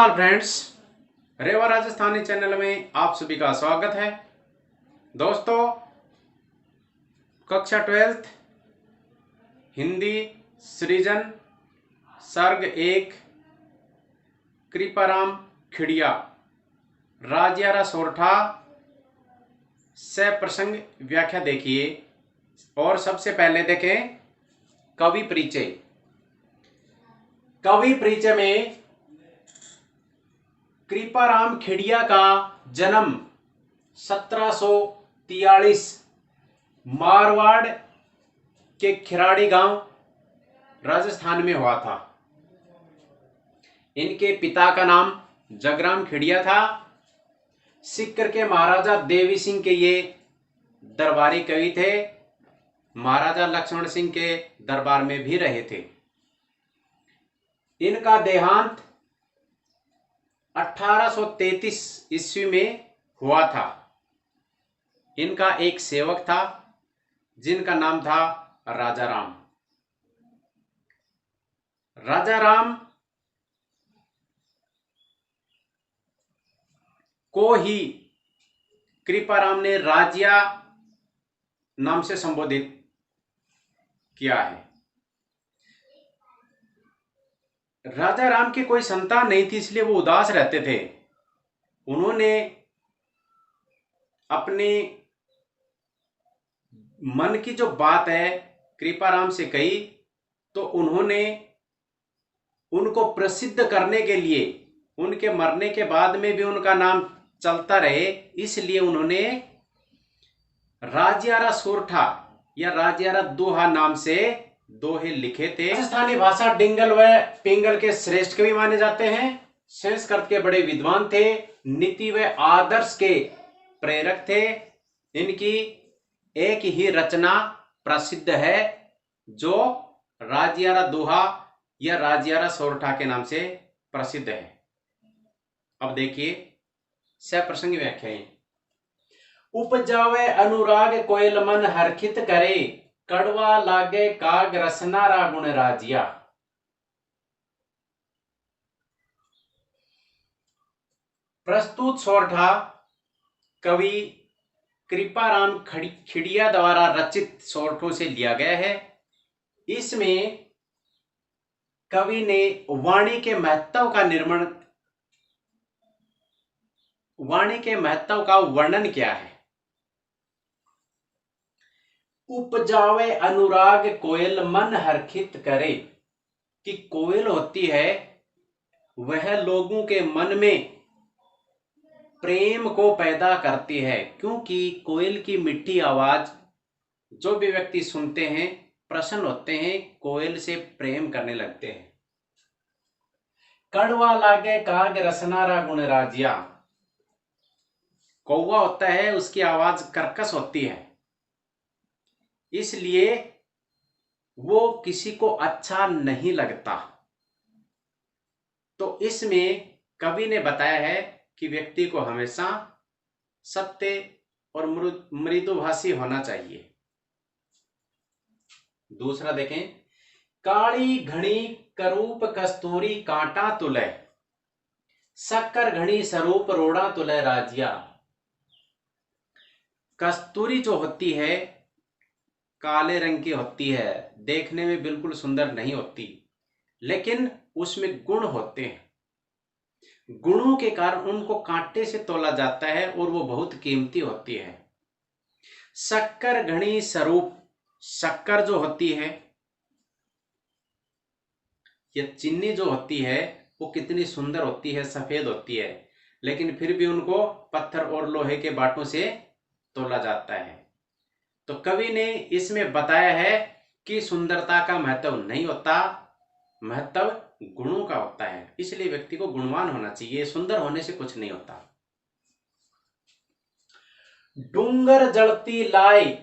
नमस्कार फ्रेंड्स, रेवा राजस्थानी चैनल में आप सभी का स्वागत है। दोस्तों, कक्षा 12th हिंदी सृजन सर्ग 1 कृपाराम खिड़िया राजियारा सोरठा से प्रसंग व्याख्या देखिए। और सबसे पहले देखें कवि परिचय। कवि परिचय में कृपाराम खिड़िया का जन्म 1743 मारवाड़ के खिराड़ी गांव राजस्थान में हुआ था। इनके पिता का नाम जगराम खिड़िया था। सिक्कर के महाराजा देवी सिंह के ये दरबारी कवि थे। महाराजा लक्ष्मण सिंह के दरबार में भी रहे थे। इनका देहांत 1833 ईस्वी में हुआ था। इनका एक सेवक था जिनका नाम था राजा राम। राजा राम को ही कृपाराम ने राजिया नाम से संबोधित किया है। राजा राम की कोई संतान नहीं थी, इसलिए वो उदास रहते थे। उन्होंने अपने मन की जो बात है कृपाराम से कही, तो उन्होंने उनको प्रसिद्ध करने के लिए उनके मरने के बाद में भी उनका नाम चलता रहे, इसलिए उन्होंने राजियारा सोरठा या राजियारा दोहा नाम से दोहे लिखे थे। राजस्थानी भाषा डिंगल व पिंगल के श्रेष्ठ कवि माने जाते हैं। संस्कृत के बड़े विद्वान थे। नीति व आदर्श के प्रेरक थे। इनकी एक ही रचना प्रसिद्ध है जो राजियारा दोहा या राजियारा सोरठा के नाम से प्रसिद्ध है। अब देखिए सप्रसंग व्याख्याएं। उपजावे अनुराग कोयल मन हर्षित करे, कड़वा लागे काग रसना रा गुण राजिया। प्रस्तुत सोरठा कवि कृपाराम खिड़िया द्वारा रचित सोरठों से लिया गया है। इसमें कवि ने वाणी के महत्व का वर्णन किया है। उपजावे अनुराग कोयल मन हर्षित करे, कि कोयल होती है वह लोगों के मन में प्रेम को पैदा करती है, क्योंकि कोयल की मीठी आवाज जो भी व्यक्ति सुनते हैं प्रसन्न होते हैं, कोयल से प्रेम करने लगते हैं। कड़वा लागे काग रसनारा गुण राजिया, कौवा होता है उसकी आवाज कर्कश होती है, इसलिए वो किसी को अच्छा नहीं लगता। तो इसमें कवि ने बताया है कि व्यक्ति को हमेशा सत्य और मृदुभाषी होना चाहिए। दूसरा देखें, काली घड़ी करूप कस्तूरी कांटा तुले, शक्कर घड़ी स्वरूप रोड़ा तुले राजिया। कस्तूरी जो होती है काले रंग की होती है, देखने में बिल्कुल सुंदर नहीं होती, लेकिन उसमें गुण होते हैं। गुणों के कारण उनको कांटे से तोला जाता है और वो बहुत कीमती होती है। शक्कर घड़ी स्वरूप, शक्कर जो होती है या चीनी जो होती है वो कितनी सुंदर होती है, सफेद होती है, लेकिन फिर भी उनको पत्थर और लोहे के बाटों से तोला जाता है। तो कवि ने इसमें बताया है कि सुंदरता का महत्व नहीं होता, महत्व गुणों का होता है, इसलिए व्यक्ति को गुणवान होना चाहिए, सुंदर होने से कुछ नहीं होता। डूंगर जलती लाई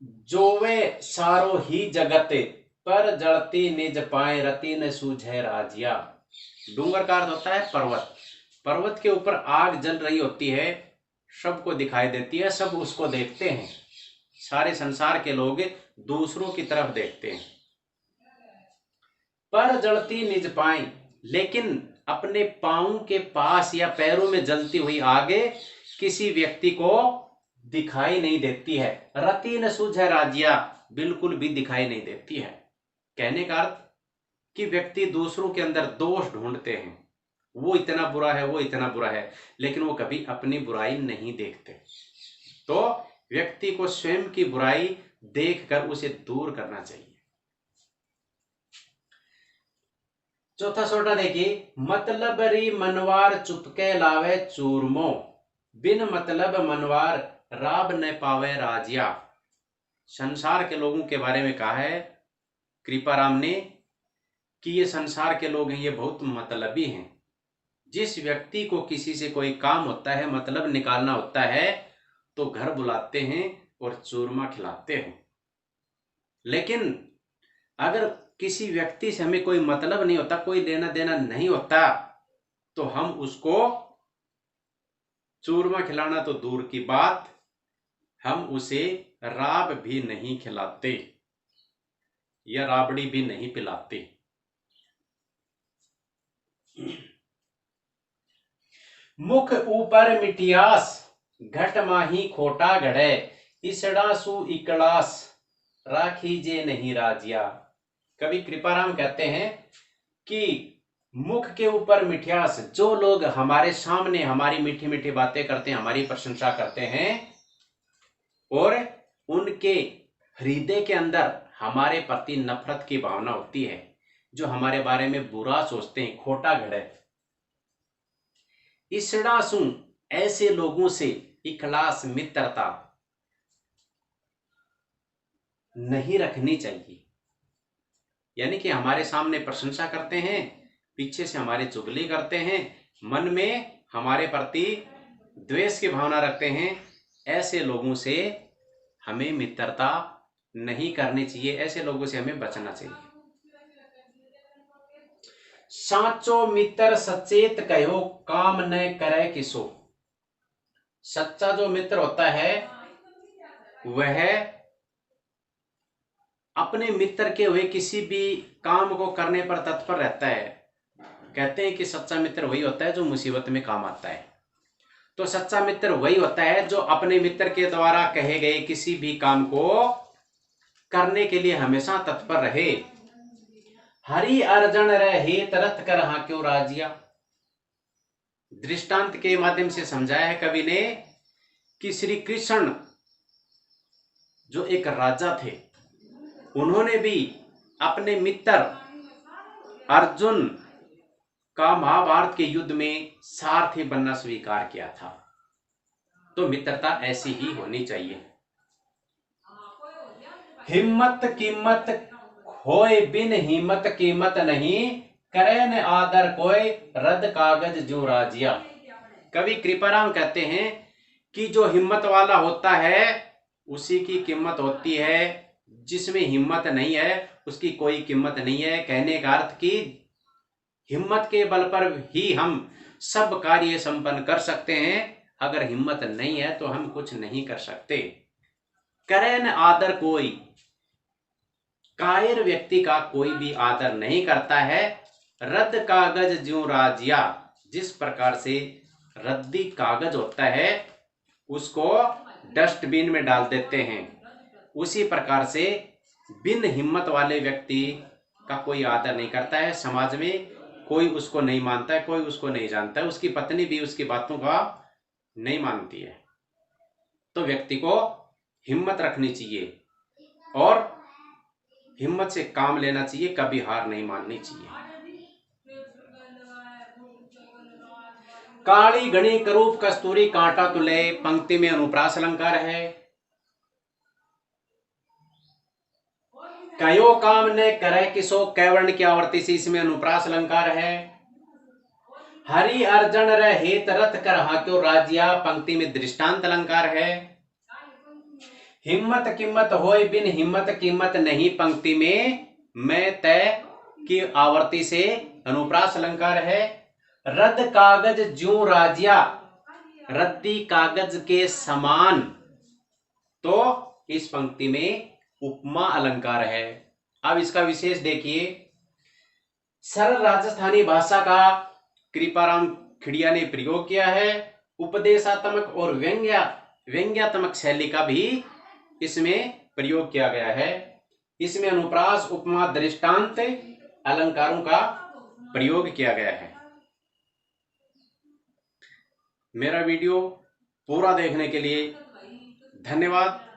जोवे सारो ही जगते, पर जलती निज पाए रति न सूझे राजिया। डूंगर का अर्थ होता है पर्वत। पर्वत के ऊपर आग जल रही होती है, सबको दिखाई देती है, सब उसको देखते हैं, सारे संसार के लोग दूसरों की तरफ देखते हैं। पर जलती निज पाए, लेकिन अपने पांव के पास या पैरों में जलती हुई आग किसी व्यक्ति को दिखाई नहीं देती है। रति न सूझे राजिया, बिल्कुल भी दिखाई नहीं देती है। कहने का अर्थ कि व्यक्ति दूसरों के अंदर दोष ढूंढते हैं, वो इतना बुरा है, वो इतना बुरा है, लेकिन वो कभी अपनी बुराई नहीं देखते। तो व्यक्ति को स्वयं की बुराई देखकर उसे दूर करना चाहिए। चौथा सोटा देखिए, मतलब री मनवार चुपके लावे चूरमो, बिन मतलब मनवार राब न पावे राजिया। संसार के लोगों के बारे में कहा है कृपाराम ने कि ये संसार के लोग हैं, ये बहुत मतलबी हैं। जिस व्यक्ति को किसी से कोई काम होता है, मतलब निकालना होता है, तो घर बुलाते हैं और चूरमा खिलाते हैं। लेकिन अगर किसी व्यक्ति से हमें कोई मतलब नहीं होता, कोई लेना देना नहीं होता, तो हम उसको चूरमा खिलाना तो दूर की बात, हम उसे राब भी नहीं खिलाते या राबड़ी भी नहीं पिलाते। मुख ऊपर मिटियास, घट माही खोटा घड़े, इसड़ा सु इकड़ास, राखी जे नहीं राजिया। कवि कृपाराम कहते हैं कि मुख के ऊपर मिठियास, जो लोग हमारे सामने हमारी मीठी मीठी बातें करते हैं, हमारी प्रशंसा करते हैं, और उनके हृदय के अंदर हमारे प्रति नफरत की भावना होती है, जो हमारे बारे में बुरा सोचते हैं, खोटा घड़े। इसड़ासु, ऐसे लोगों से इखलास, मित्रता नहीं रखनी चाहिए। यानी कि हमारे सामने प्रशंसा करते हैं, पीछे से हमारी चुगली करते हैं, मन में हमारे प्रति द्वेष की भावना रखते हैं, ऐसे लोगों से हमें मित्रता नहीं करनी चाहिए, ऐसे लोगों से हमें बचना चाहिए। साचो मित्र सचेत कहो, काम न करे किसो। सच्चा जो मित्र होता है वह अपने मित्र के हुए किसी भी काम को करने पर तत्पर रहता है। कहते हैं कि सच्चा मित्र वही होता है जो मुसीबत में काम आता है। तो सच्चा मित्र वही होता है जो अपने मित्र के द्वारा कहे गए किसी भी काम को करने के लिए हमेशा तत्पर रहे। हरि अर्जन रहे तरत कर हाँ क्यों राजिया। दृष्टांत के माध्यम से समझाया है कवि ने कि श्री कृष्ण जो एक राजा थे, उन्होंने भी अपने मित्र अर्जुन का महाभारत के युद्ध में सारथी बनना स्वीकार किया था। तो मित्रता ऐसी ही होनी चाहिए। हिम्मत कीमत होए बिन हिम्मत कीमत नहीं, करे न आदर कोई रद्द कागज जो राजिया। कवि कृपाराम कहते हैं कि जो हिम्मत वाला होता है उसी की कीमत होती है, जिसमें हिम्मत नहीं है उसकी कोई कीमत नहीं है। कहने का अर्थ कि हिम्मत के बल पर ही हम सब कार्य संपन्न कर सकते हैं, अगर हिम्मत नहीं है तो हम कुछ नहीं कर सकते। करे न आदर कोई, कायर व्यक्ति का कोई भी आदर नहीं करता है। रद्द कागज ज्यों राजिया, जिस प्रकार से रद्दी कागज होता है उसको डस्टबिन में डाल देते हैं, उसी प्रकार से बिन हिम्मत वाले व्यक्ति का कोई आदर नहीं करता है। समाज में कोई उसको नहीं मानता है, कोई उसको नहीं जानता है, उसकी पत्नी भी उसकी बातों का नहीं मानती है। तो व्यक्ति को हिम्मत रखनी चाहिए और हिम्मत से काम लेना चाहिए, कभी हार नहीं माननी चाहिए। काली घनी करूप कस्तूरी कांटा तुले, पंक्ति में अनुप्रास अलंकार है। कयो काम ने करे किसो, कैवर्ण की आवर्ती से इसमें अनुप्रास अलंकार है। हरि अर्जन रहे तरत कर हाक्यो राजिया, पंक्ति में दृष्टांत अलंकार है। हिम्मत कीमत होए बिन हिम्मत कीमत नहीं, पंक्ति में मैं तय की आवर्ती से अनुप्रास अलंकार है। रद्द कागज ज्यों राजिया, रद्दी कागज के समान, तो इस पंक्ति में उपमा अलंकार है। अब इसका विशेष देखिए। सरल राजस्थानी भाषा का कृपाराम खिड़िया ने प्रयोग किया है। उपदेशात्मक और व्यंग्यात्मक शैली का भी इसमें प्रयोग किया गया है। इसमें अनुप्रास, उपमा, दृष्टांत, अलंकारों का प्रयोग किया गया है। मेरा वीडियो पूरा देखने के लिए धन्यवाद।